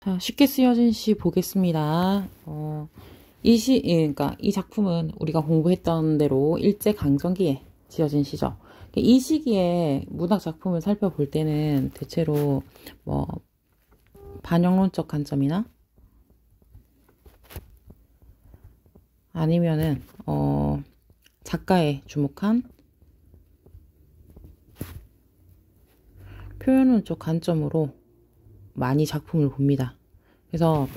자, 쉽게 쓰여진 시 보겠습니다. 그러니까 이 작품은 우리가 공부했던 대로 일제강점기에 지어진 시죠. 이 시기에 문학 작품을 살펴볼 때는 대체로 뭐 반영론적 관점이나 아니면은 작가의 주목한 표현론적 관점으로 많이 작품을 봅니다. 그래서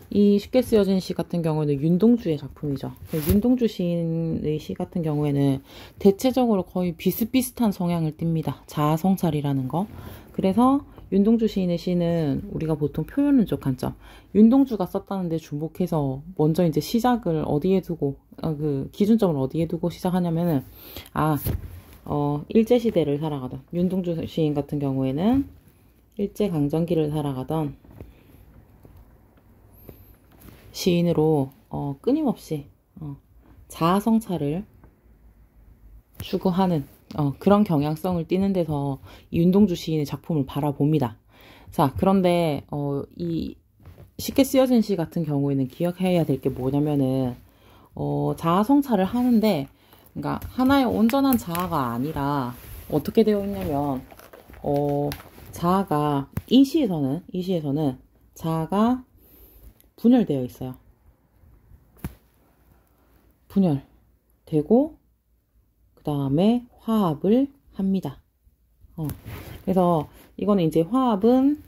이 쉽게 쓰여진 시 같은 경우는 윤동주의 작품이죠. 윤동주 시인의 시 같은 경우에는 대체적으로 거의 비슷비슷한 성향을 띱니다. 자아성찰이라는 거. 그래서 윤동주 시인의 시는 우리가 보통 표현론적 관점, 윤동주가 썼다는데 주목해서 먼저 이제 시작을 어디에 두고 그 기준점을 어디에 두고 시작하냐면은 일제시대를 살아가던 윤동주 시인 같은 경우에는 일제강점기를 살아가던 시인으로 끊임없이 자아성찰을 추구하는 그런 경향성을 띠는 데서 윤동주 시인의 작품을 바라봅니다. 자, 그런데 이 쉽게 쓰여진 시 같은 경우에는 기억해야 될 게 뭐냐면은 자아성찰을 하는데, 그러니까 하나의 온전한 자아가 아니라 어떻게 되어 있냐면 자아가 이 시에서는 자아가 분열되어 있어요. 분열되고 그 다음에 화합을 합니다. 그래서 이거는 이제 화합은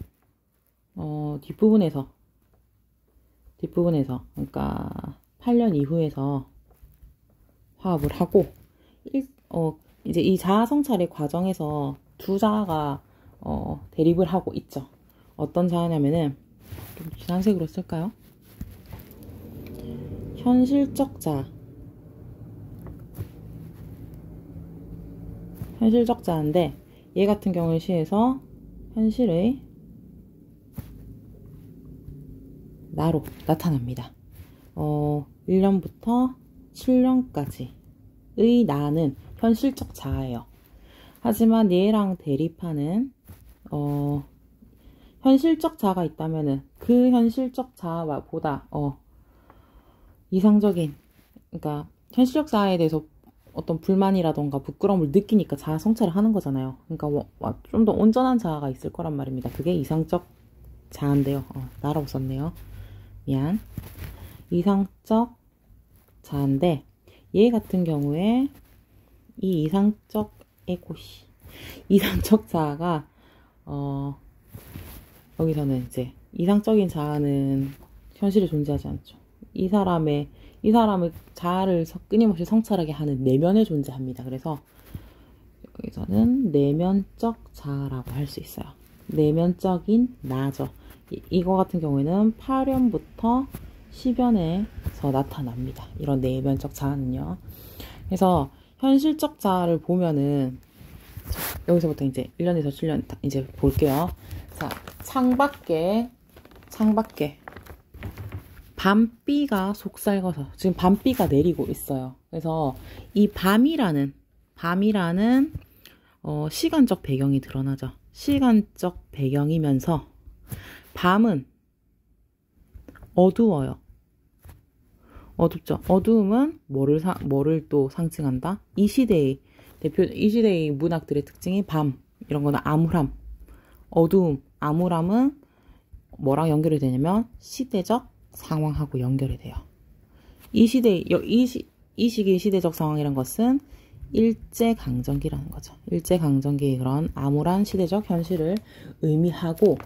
뒷부분에서 그러니까 8년 이후에서 화합을 하고 이제 이 자아성찰의 과정에서 두 자아가 대립을 하고 있죠. 어떤 자아냐면은 좀 진한 색으로 쓸까요? 현실적 자아인데 얘 같은 경우의 시에서 현실의 나로 나타납니다. 1년부터 7년까지의 나는 현실적 자아예요. 하지만 얘랑 대립하는 현실적 자아가 있다면은 그 현실적 자아보다 이상적인, 그러니까 현실적 자아에 대해서 어떤 불만이라던가 부끄러움을 느끼니까 자아 성찰을 하는 거잖아요. 그러니까 좀 더 온전한 자아가 있을 거란 말입니다. 그게 이상적 자아인데요. 나라고 썼네요. 미안. 이상적 자아인데 얘 같은 경우에 이 이상적 자아가 여기서는 이제 이상적인 자아는 현실에 존재하지 않죠. 이 사람의 자아를 끊임없이 성찰하게 하는 내면에 존재합니다. 그래서 여기서는 내면적 자아라고 할 수 있어요. 내면적인 나죠. 이거 같은 경우에는 8연부터 10연에서 나타납니다. 이런 내면적 자아는요. 그래서 현실적 자아를 보면은 여기서부터 이제 1년에서 7년 이제 볼게요. 자, 창밖에 밤비가 속삭여서 지금 밤비가 내리고 있어요. 그래서 이 밤이라는 시간적 배경이 드러나죠. 시간적 배경이면서 밤은 어두워요. 어둡죠. 어두움은 뭐를 또 상징한다? 이 시대의 문학들의 특징이 밤, 이런 거는 암울함, 어두움, 암울함은 뭐랑 연결이 되냐면 시대적 상황하고 연결이 돼요. 이 시기의 시대적 상황이란 것은 일제강점기라는 거죠. 일제강점기의 그런 암울한 시대적 현실을 의미하고,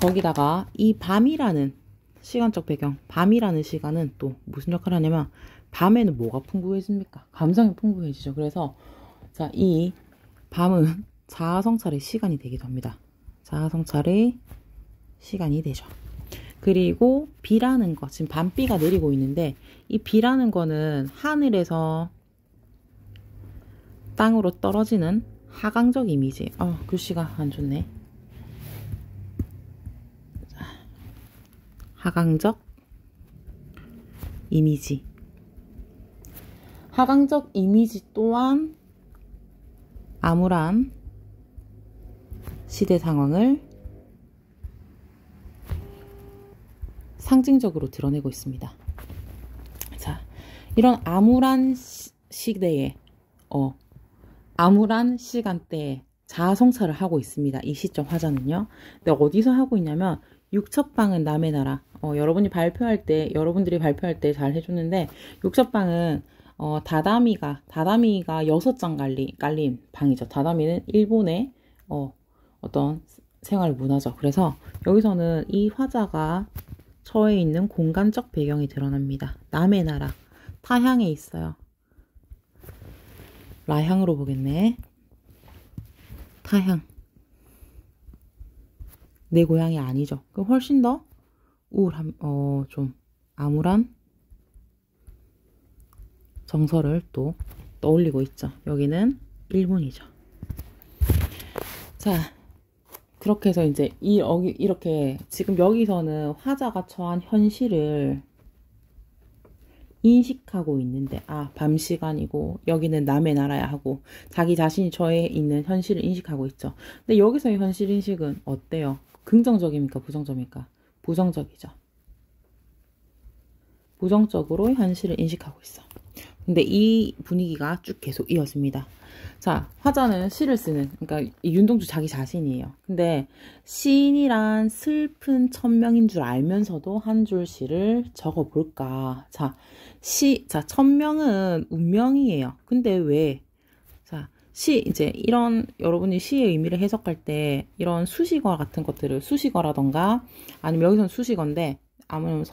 거기다가 이 밤이라는 시간적 배경, 밤이라는 시간은 또 무슨 역할을 하냐면 밤에는 뭐가 풍부해집니까? 감성이 풍부해지죠. 그래서 자, 이 밤은 자아성찰의 시간이 되기도 합니다. 자아성찰의 시간이 되죠. 그리고 비라는 거, 지금 밤비가 내리고 있는데 이 비라는 거는 하늘에서 땅으로 떨어지는 하강적 이미지. 글씨가 안 좋네. 하강적 이미지. 하강적 이미지 또한 암울한 시대 상황을 상징적으로 드러내고 있습니다. 자, 이런 암울한 시대에 암울한 시간대에 자아성찰을 하고 있습니다. 이 시점 화자는요. 근데 어디서 하고 있냐면 육첩방은 남의 나라. 여러분들이 발표할 때 잘 해줬는데 육첩방은 다다미가 6장 깔린 방이죠. 다다미는 일본의 어떤 생활 문화죠. 그래서 여기서는 이 화자가 처해 있는 공간적 배경이 드러납니다. 남의 나라, 타향에 있어요. 라향으로 보겠네. 타향. 내 고향이 아니죠. 그럼 훨씬 더 우울한, 좀 암울한 정서를 또 떠올리고 있죠. 여기는 일본이죠. 자, 그렇게 해서 이제 이렇게 지금 여기서는 화자가 처한 현실을 인식하고 있는데, 밤 시간이고 여기는 남의 나라야 하고 자기 자신이 처해 있는 현실을 인식하고 있죠. 근데 여기서의 현실 인식은 어때요? 긍정적입니까? 부정적입니까? 부정적이죠. 부정적으로 현실을 인식하고 있어. 근데 이 분위기가 쭉 계속 이어집니다. 자, 화자는 시를 쓰는, 그러니까 윤동주 자기 자신이에요. 근데 시인이란 슬픈 천명인 줄 알면서도 한 줄 시를 적어볼까. 자, 천명은 운명이에요. 근데 왜? 자, 이제 여러분이 시의 의미를 해석할 때 이런 수식어 같은 것들을, 수식어라던가, 아니면 여기서는 수식어인데, 아니면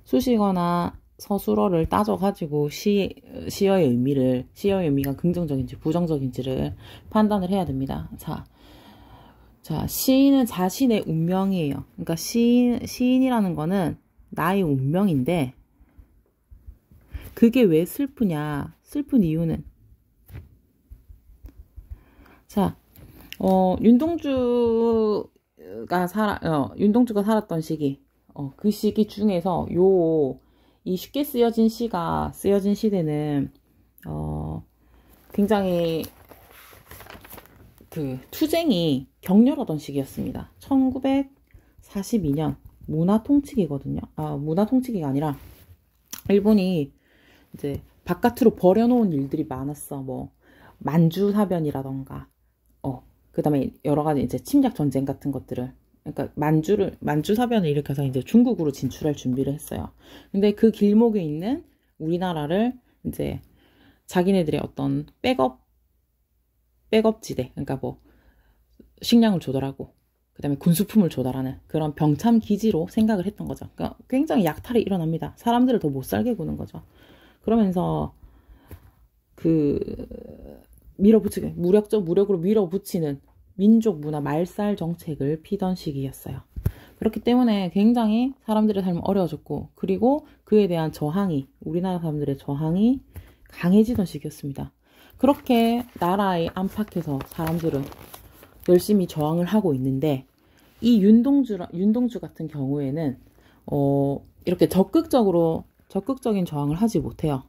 수식어나 서술어를 따져가지고 시어의 의미가 긍정적인지 부정적인지를 판단을 해야 됩니다. 자, 시인은 자신의 운명이에요. 그러니까 시인이라는 거는 나의 운명인데, 그게 왜 슬프냐? 슬픈 이유는, 자, 윤동주가 살았던 시기, 그 시기 중에서 이 쉽게 쓰여진 시대는 굉장히 그 투쟁이 격렬하던 시기였습니다. 1942년 문화 통치기거든요. 문화 통치기가 아니라 일본이 이제 바깥으로 버려놓은 일들이 많았어. 뭐 만주 사변이라던가, 그 다음에 여러 가지 이제 침략 전쟁 같은 것들을, 그러니까 만주 사변을 일으켜서 이제 중국으로 진출할 준비를 했어요. 근데 그 길목에 있는 우리나라를 이제 자기네들의 어떤 백업지대, 그러니까 뭐 식량을 조달하고 그 다음에 군수품을 조달하는 그런 병참 기지로 생각을 했던 거죠. 그러니까 굉장히 약탈이 일어납니다. 사람들을 더 못 살게 구는 거죠. 그러면서 무력으로 밀어붙이는 민족 문화 말살 정책을 피던 시기였어요. 그렇기 때문에 굉장히 사람들의 삶은 어려워졌고, 그리고 그에 대한 우리나라 사람들의 저항이 강해지던 시기였습니다. 그렇게 나라에 안팎에서 사람들은 열심히 저항을 하고 있는데, 이 윤동주 같은 경우에는 이렇게 적극적인 저항을 하지 못해요.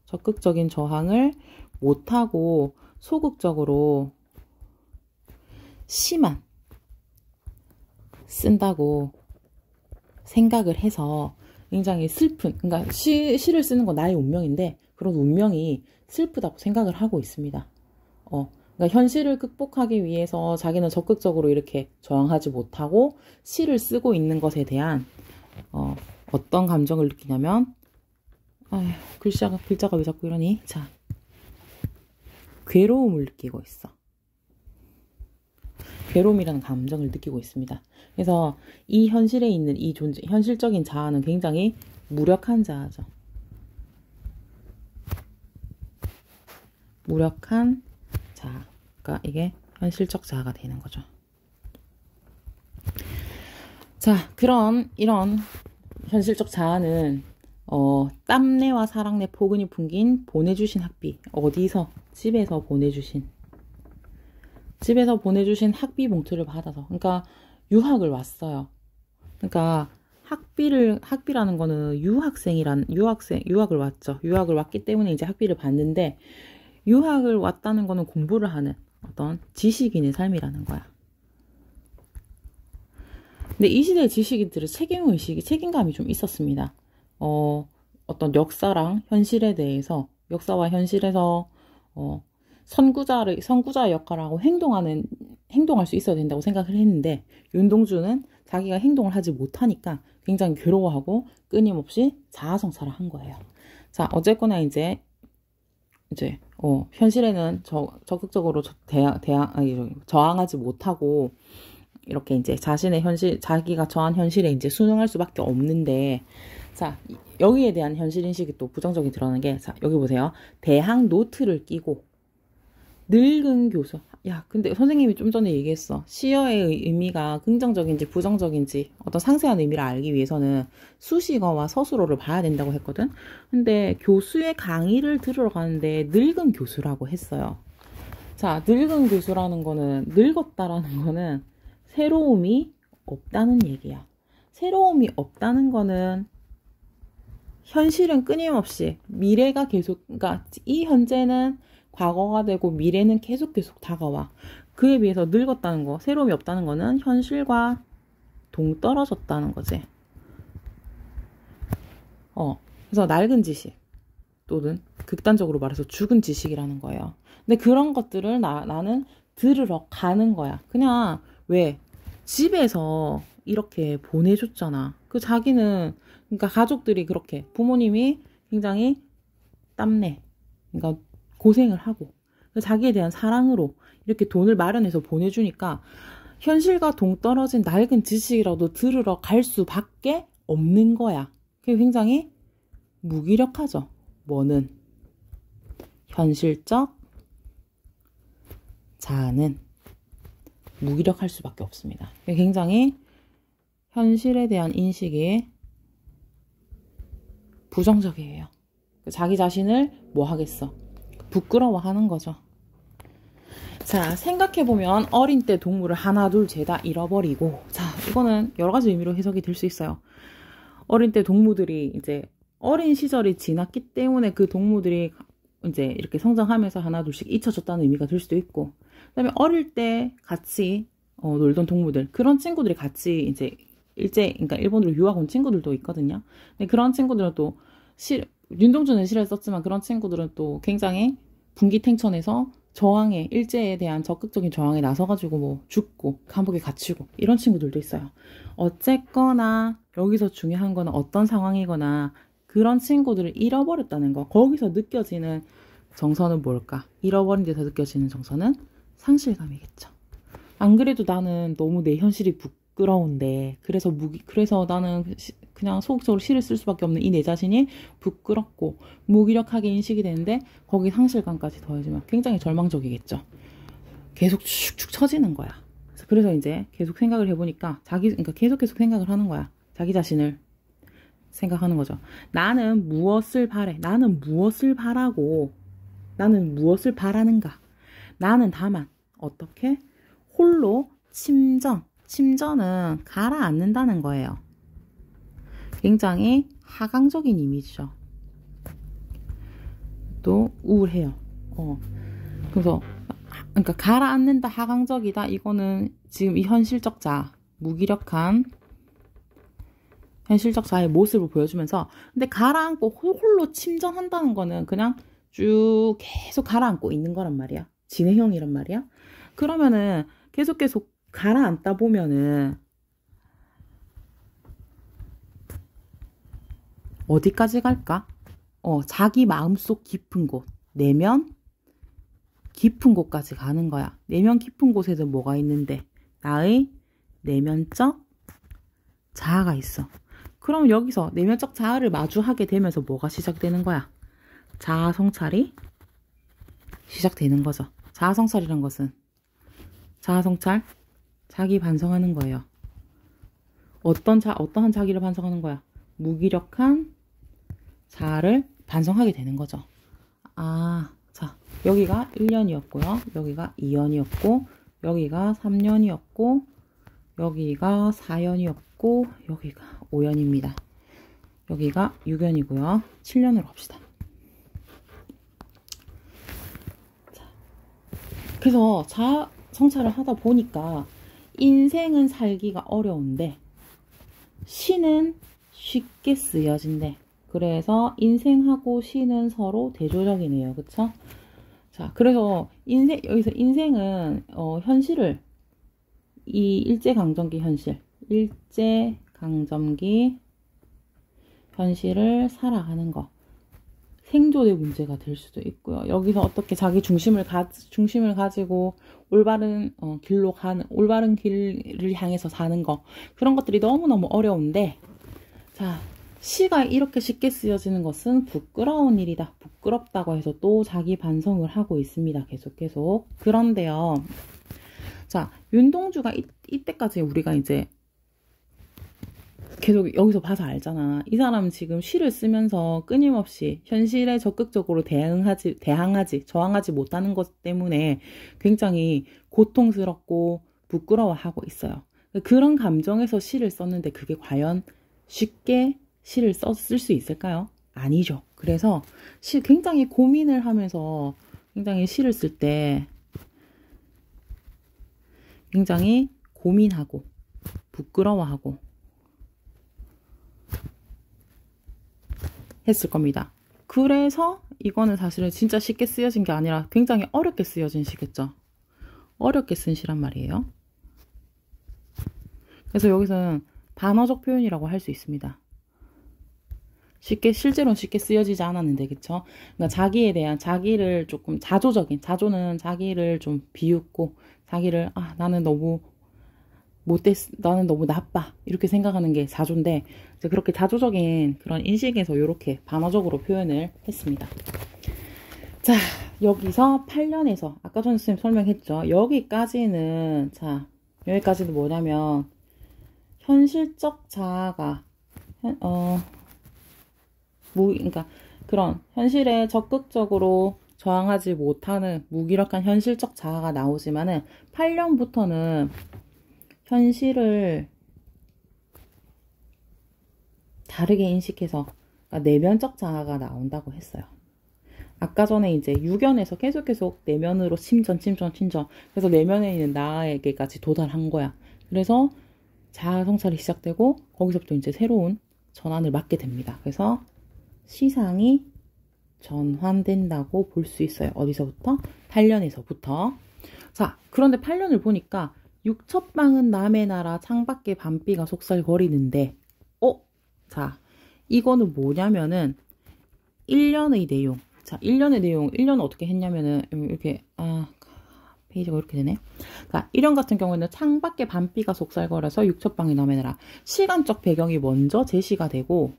적극적인 저항을 못하고 소극적으로 시만 쓴다고 생각을 해서 굉장히 그러니까 시를 쓰는 건 나의 운명인데, 그런 운명이 슬프다고 생각을 하고 있습니다. 그러니까 현실을 극복하기 위해서 자기는 적극적으로 이렇게 저항하지 못하고 시를 쓰고 있는 것에 대한 어떤 감정을 느끼냐면, 글자가 왜 자꾸 이러니? 자, 괴로움을 느끼고 있어. 괴로움이라는 감정을 느끼고 있습니다. 그래서 이 현실에 있는 이 현실적인 자아는 굉장히 무력한 자아죠. 무력한 자아가 이게 현실적 자아가 되는 거죠. 자, 이런 현실적 자아는 땀내와 사랑내 포근히 풍긴 보내주신 학비, 집에서 보내주신 학비 봉투를 받아서, 그러니까 유학을 왔어요. 그러니까 학비라는 거는 유학을 왔죠. 유학을 왔기 때문에 이제 학비를 받는데, 유학을 왔다는 거는 공부를 하는 어떤 지식인의 삶이라는 거야. 근데 이 시대의 지식인들은 책임의식이, 책임감이 좀 있었습니다. 어떤 역사랑 현실에 대해서, 역사와 현실에서, 선구자 역할하고 행동할 수 있어야 된다고 생각을 했는데, 윤동주는 자기가 행동을 하지 못하니까 굉장히 괴로워하고 끊임없이 자아성찰을 한 거예요. 자, 어쨌거나 이제, 현실에는 적극적으로 저항하지 못하고, 이렇게 이제 자기가 처한 현실에 이제 순응할 수밖에 없는데, 자, 여기에 대한 현실인식이 또 부정적이 드러나는 게, 자, 여기 보세요. 대학 노트를 끼고, 늙은 교수. 야, 근데 선생님이 좀 전에 얘기했어. 시어의 의미가 긍정적인지 부정적인지 어떤 상세한 의미를 알기 위해서는 수식어와 서술어를 봐야 된다고 했거든. 근데 교수의 강의를 들으러 가는데 늙은 교수라고 했어요. 자, 늙은 교수라는 거는, 늙었다라는 거는 새로움이 없다는 얘기야. 새로움이 없다는 거는 현실은 끊임없이 미래가 계속, 그러니까 이 현재는 과거가 되고 미래는 계속 다가와. 그에 비해서 늙었다는 거, 새로움이 없다는 거는 현실과 동떨어졌다는 거지. 그래서 낡은 지식 또는 극단적으로 말해서 죽은 지식이라는 거예요. 근데 그런 것들을 나는 들으러 가는 거야. 그냥 왜 집에서 이렇게 보내줬잖아. 자기는, 그러니까 가족들이 그렇게, 부모님이 굉장히 땀내, 그러니까 고생을 하고 자기에 대한 사랑으로 이렇게 돈을 마련해서 보내주니까 현실과 동떨어진 낡은 지식이라도 들으러 갈 수밖에 없는 거야. 그게 굉장히 무기력하죠. 뭐는 현실적 자아는 무기력할 수밖에 없습니다. 굉장히 현실에 대한 인식이 부정적이에요. 자기 자신을 뭐 하겠어? 부끄러워하는 거죠. 자, 생각해보면 어린 때 동물을 하나 둘 죄다 잃어버리고, 자, 이거는 여러 가지 의미로 해석이 될 수 있어요. 어린 때 동물들이 이제 어린 시절이 지났기 때문에 그 동물들이 이제 이렇게 성장하면서 하나 둘씩 잊혀졌다는 의미가 될 수도 있고, 그다음에 어릴 때 같이 놀던 동물들, 그런 친구들이 같이 이제 그러니까 일본으로 유학 온 친구들도 있거든요. 근데 그런 친구들은 또 윤동주는 시를 썼지만 그런 친구들은 또 굉장히 분기탱천해서 일제에 대한 적극적인 저항에 나서가지고 뭐 죽고 감옥에 갇히고 이런 친구들도 있어요. 어쨌거나 여기서 중요한 거는 어떤 상황이거나 그런 친구들을 잃어버렸다는 거. 거기서 느껴지는 정서는 뭘까? 잃어버린 데서 느껴지는 정서는 상실감이겠죠. 안 그래도 나는 너무 내 현실이 부끄러운데, 그래서 나는 그냥 소극적으로 시를 쓸 수밖에 없는 이 내 자신이 부끄럽고 무기력하게 인식이 되는데, 거기 상실감까지 더해지면 굉장히 절망적이겠죠. 계속 축축 처지는 거야. 그래서 이제 계속 생각을 해보니까 그러니까 계속 생각을 하는 거야. 자기 자신을 생각하는 거죠. 나는 무엇을 바래? 나는 무엇을 바라고? 나는 무엇을 바라는가? 나는 다만 어떻게? 홀로 침전은 가라앉는다는 거예요. 굉장히 하강적인 이미지죠. 또 우울해요. 그래서 그러니까 가라앉는다, 하강적이다, 이거는 지금 이 현실적 자아, 무기력한 현실적 자아의 모습을 보여주면서, 근데 가라앉고 홀로 침전한다는 거는 그냥 쭉 계속 가라앉고 있는 거란 말이야. 진행형이란 말이야. 그러면은 계속 가라앉다 보면은 어디까지 갈까? 자기 마음속 깊은 곳, 내면 깊은 곳까지 가는 거야. 내면 깊은 곳에는 뭐가 있는데? 나의 내면적 자아가 있어. 그럼 여기서 내면적 자아를 마주하게 되면서 뭐가 시작되는 거야? 자아 성찰이 시작되는 거죠. 자아 성찰이란 것은 자아 성찰, 자기 반성하는 거예요. 어떠한 자기를 반성하는 거야? 무기력한 자아를 반성하게 되는 거죠. 자, 여기가 1년이었고요. 여기가 2년이었고, 여기가 3년이었고, 여기가 4년이었고, 여기가 5년입니다. 여기가 6년이고요. 7년으로 합시다. 자, 그래서 자아 성찰을 하다 보니까 인생은 살기가 어려운데 시는 쉽게 쓰여진대. 그래서 인생하고 시는 서로 대조적이네요. 그쵸? 자, 그래서 여기서 인생은, 현실을, 이 일제강점기 현실을 살아가는 거. 생존의 문제가 될 수도 있고요. 여기서 어떻게 자기 중심을 가지고 올바른 올바른 길을 향해서 사는 거. 그런 것들이 너무너무 어려운데, 자, 시가 이렇게 쉽게 쓰여지는 것은 부끄러운 일이다. 부끄럽다고 해서 또 자기 반성을 하고 있습니다. 계속. 그런데요. 자, 윤동주가 이때까지 우리가 이제 계속 여기서 봐서 알잖아. 이 사람은 지금 시를 쓰면서 끊임없이 현실에 적극적으로 저항하지 못하는 것 때문에 굉장히 고통스럽고 부끄러워하고 있어요. 그런 감정에서 시를 썼는데 그게 과연 쉽게 시를 쓸 수 있을까요? 아니죠. 그래서 굉장히 고민을 하면서 굉장히 시를 쓸 때 굉장히 고민하고 부끄러워하고 했을 겁니다. 그래서 이거는 사실은 진짜 쉽게 쓰여진 게 아니라 굉장히 어렵게 쓰여진 시겠죠. 어렵게 쓴 시란 말이에요. 그래서 여기서는 반어적 표현이라고 할 수 있습니다. 실제로는 쉽게 쓰여지지 않았는데, 그쵸? 그러니까 자기를 조금 자조는 자기를 좀 비웃고, 나는 너무 나는 너무 나빠. 이렇게 생각하는 게 자조인데, 이제 그렇게 자조적인 그런 인식에서 이렇게 반어적으로 표현을 했습니다. 자, 여기서 8년에서, 아까 전에 선생님 설명했죠. 여기까지는 뭐냐면, 현실적 자아가, 그러니까 그런 현실에 적극적으로 저항하지 못하는 무기력한 현실적 자아가 나오지만은 8년부터는 현실을 다르게 인식해서 그러니까 내면적 자아가 나온다고 했어요. 아까 전에 이제 6연에서 계속 내면으로 침전. 그래서 내면에 있는 나에게까지 도달한 거야. 그래서 자아 성찰이 시작되고 거기서부터 이제 새로운 전환을 맞게 됩니다. 그래서 시상이 전환된다고 볼 수 있어요. 어디서부터? 8년에서부터. 자, 그런데 8년을 보니까 육첩방은 남의 나라 창밖에 밤비가 속살거리는데 자, 이거는 뭐냐면은 1년의 내용. 자, 1년은 어떻게 했냐면은 이렇게 페이지가 이렇게 되네. 자, 1년 같은 경우에는 창밖에 밤비가 속살거려서 육첩방이 남의 나라. 시간적 배경이 먼저 제시가 되고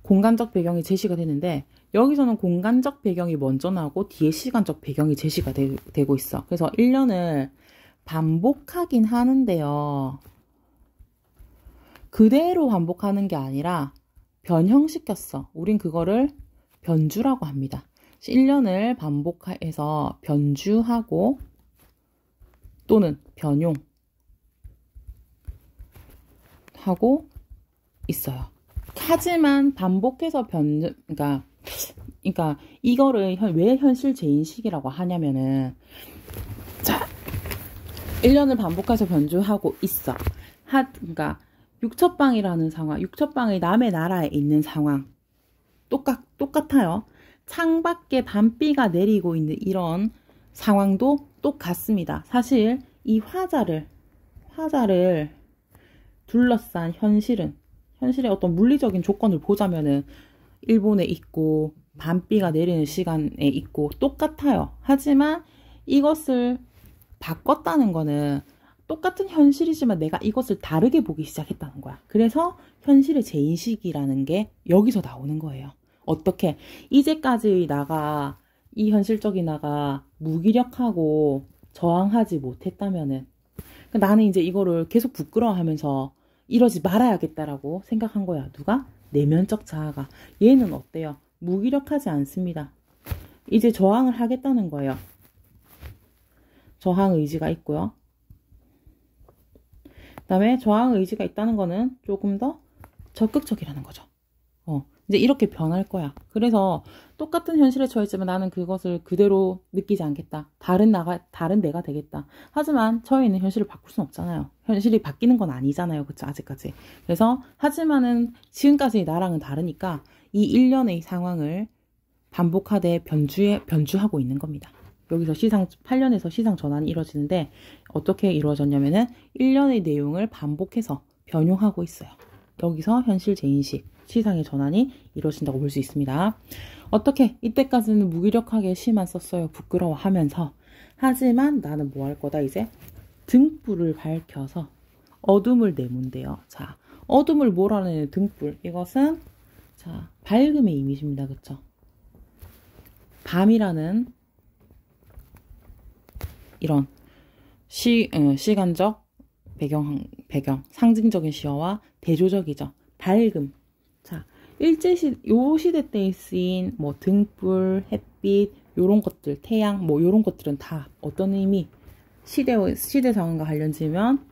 공간적 배경이 제시가 되는데 여기서는 공간적 배경이 먼저 나오고 뒤에 시간적 배경이 제시가 되고 있어. 그래서 1년을 반복하긴 하는데요. 그대로 반복하는 게 아니라 변형시켰어. 우린 그거를 변주라고 합니다. 1년을 반복해서 변주하고 또는 변용하고 있어요. 하지만 반복해서 그러니까 이거를 왜 현실 재인식이라고 하냐면은 자, 1년을 반복해서 변주하고 있어. 그러니까 육첩방이라는 상황, 육첩방이 남의 나라에 있는 상황 똑같아요. 창밖에 밤비가 내리고 있는 이런 상황도 똑같습니다. 사실 이 화자를 둘러싼 현실의 어떤 물리적인 조건을 보자면은 일본에 있고 밤비가 내리는 시간에 있고 똑같아요. 하지만 이것을 바꿨다는 거는 똑같은 현실이지만 내가 이것을 다르게 보기 시작했다는 거야. 그래서 현실의 재인식이라는 게 여기서 나오는 거예요. 어떻게? 이제까지 이 현실적인 나가 무기력하고 저항하지 못했다면은 나는 이제 이거를 계속 부끄러워하면서 이러지 말아야겠다라고 생각한 거야. 누가? 내면적 자아가. 얘는 어때요? 무기력하지 않습니다. 이제 저항을 하겠다는 거예요. 저항 의지가 있고요. 그 다음에 저항 의지가 있다는 거는 조금 더 적극적이라는 거죠. 이제 이렇게 변할 거야. 그래서 똑같은 현실에 처했지만 나는 그것을 그대로 느끼지 않겠다. 다른 내가 되겠다. 하지만 처해있는 현실을 바꿀 순 없잖아요. 현실이 바뀌는 건 아니잖아요. 그쵸? 아직까지. 그래서 하지만은 지금까지 나랑은 다르니까 이 일련의 상황을 반복하되 변주하고 있는 겁니다. 여기서 8년에서 시상 전환이 이루어지는데 어떻게 이루어졌냐면은 1년의 내용을 반복해서 변용하고 있어요. 여기서 현실 재인식, 시상의 전환이 이루어진다고 볼 수 있습니다. 어떻게? 이때까지는 무기력하게 시만 썼어요. 부끄러워하면서. 하지만 나는 뭐 할 거다 이제? 등불을 밝혀서 어둠을 내문대요. 자, 어둠을 몰아내는 등불. 이것은 자 밝음의 이미지입니다. 그쵸? 밤이라는 이런 시간적 배경, 상징적인 시어와 대조적이죠. 밝음. 자, 요 시대 때에 쓰인 뭐 등불, 햇빛, 요런 것들, 태양, 뭐 요런 것들은 다 어떤 의미? 시대 상황과 관련지면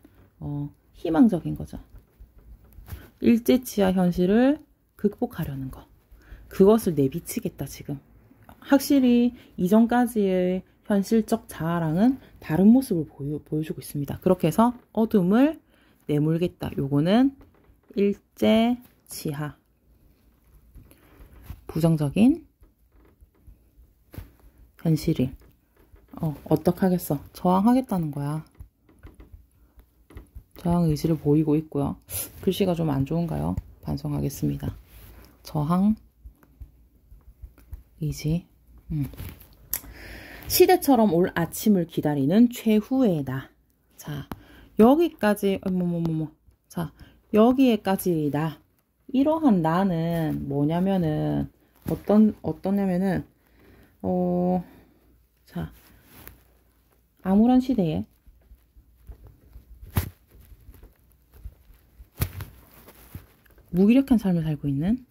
희망적인 거죠. 일제치하 현실을 극복하려는 거. 그것을 내비치겠다, 지금. 확실히 이전까지의 현실적 자아랑은 다른 모습을 보여주고 있습니다. 그렇게 해서 어둠을 내몰겠다. 요거는 일제치하. 부정적인 현실이. 어떻게 하겠어? 저항하겠다는 거야. 저항 의지를 보이고 있고요. 글씨가 좀 안 좋은가요? 반성하겠습니다. 저항 의지. 시대처럼 올 아침을 기다리는 최후의 나. 자, 여기까지, 자, 여기에까지 나. 이러한 나는 뭐냐면은, 어떠냐면은, 자, 암울한 시대에, 무기력한 삶을 살고 있는,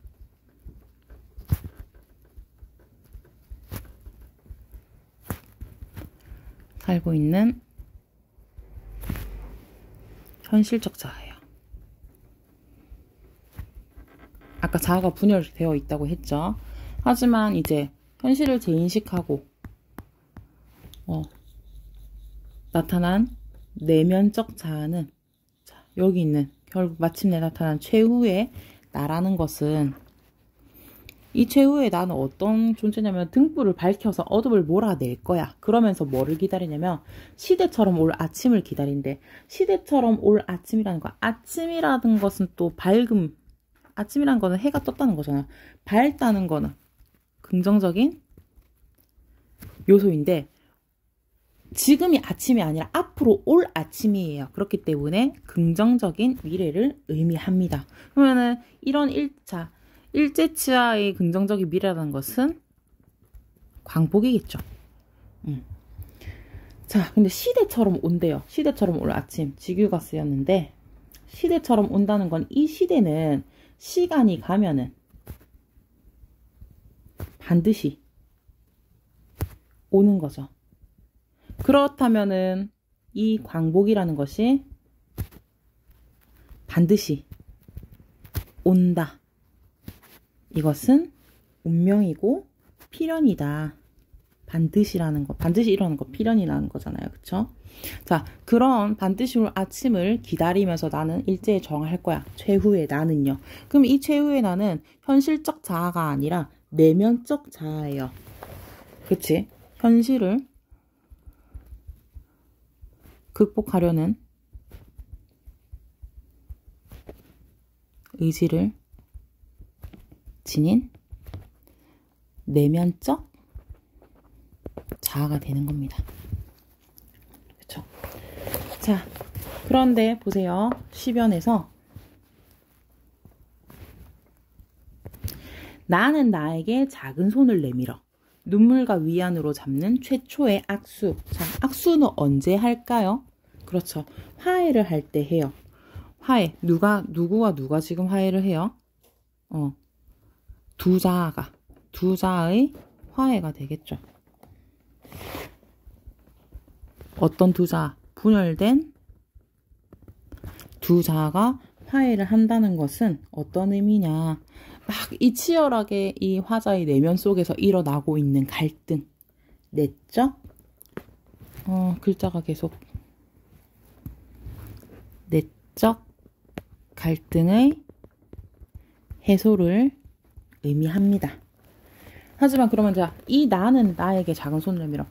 현실적 자아예요. 아까 자아가 분열되어 있다고 했죠. 하지만 이제 현실을 재인식하고 나타난 내면적 자아는 자, 여기 있는 결국 마침내 나타난 최후의 나라는 것은 이 최후의 나는 어떤 존재냐면 등불을 밝혀서 어둠을 몰아낼 거야. 그러면서 뭐를 기다리냐면 시대처럼 올 아침을 기다린대. 시대처럼 올 아침이라는 거. 아침이라는 것은 또 밝음. 아침이라는 거는 해가 떴다는 거잖아. 밝다는 거는 긍정적인 요소인데 지금이 아침이 아니라 앞으로 올 아침이에요. 그렇기 때문에 긍정적인 미래를 의미합니다. 그러면은 이런 일제치하의 긍정적인 미래라는 것은 광복이겠죠. 자, 근데 시대처럼 온대요. 시대처럼 올 아침. 직유가 쓰였는데 시대처럼 온다는 건 이 시대는 시간이 가면은 반드시 오는 거죠. 그렇다면은 이 광복이라는 것이 반드시 온다. 이것은 운명이고 필연이다. 반드시라는 거, 반드시 이러는 거 필연이라는 거잖아요. 그쵸? 자, 그런 반드시 올 아침을 기다리면서 나는 일제에 정할 거야. 최후의 나는요. 그럼 이 최후의 나는 현실적 자아가 아니라 내면적 자아예요. 그치? 현실을 극복하려는 의지를 지닌 내면적 자아가 되는 겁니다. 그쵸? 자, 그런데 보세요. 시변에서 나는 나에게 작은 손을 내밀어 눈물과 위안으로 잡는 최초의 악수. 자, 악수는 언제 할까요? 그렇죠. 화해를 할 때 해요. 화해. 누구와 누가 지금 화해를 해요? 두 자아의 화해가 되겠죠. 어떤 두 자아? 분열된 두 자아가 화해를 한다는 것은 어떤 의미냐? 막 이 치열하게 이 화자의 내면 속에서 일어나고 있는 갈등, 내적, 글자가 계속 내적 갈등의 해소를 의미합니다. 하지만 그러면 자, 이 나는 나에게 작은 손을 내밀어.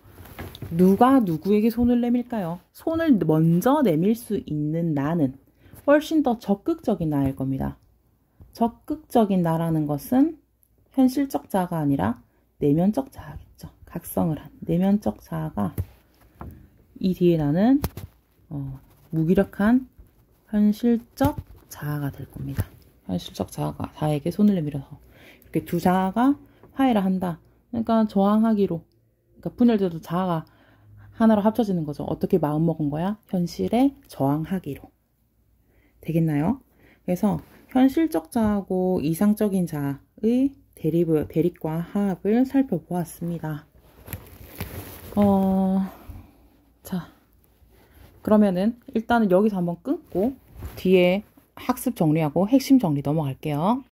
누가 누구에게 손을 내밀까요? 손을 먼저 내밀 수 있는 나는 훨씬 더 적극적인 나일 겁니다. 적극적인 나라는 것은 현실적 자아가 아니라 내면적 자아겠죠. 각성을 한 내면적 자아가 이 뒤에 나는 무기력한 현실적 자아가 될 겁니다. 현실적 자아가 자에게 손을 내밀어서 이렇게 두 자아가 화해를 한다. 그러니까 저항하기로, 그러니까 분열돼도 자아가 하나로 합쳐지는 거죠. 어떻게 마음먹은 거야? 현실에 저항하기로. 되겠나요? 그래서 현실적 자아하고 이상적인 자아의 대립과 화합을 살펴보았습니다. 자, 그러면은 일단은 여기서 한번 끊고 뒤에 학습 정리하고 핵심 정리 넘어갈게요.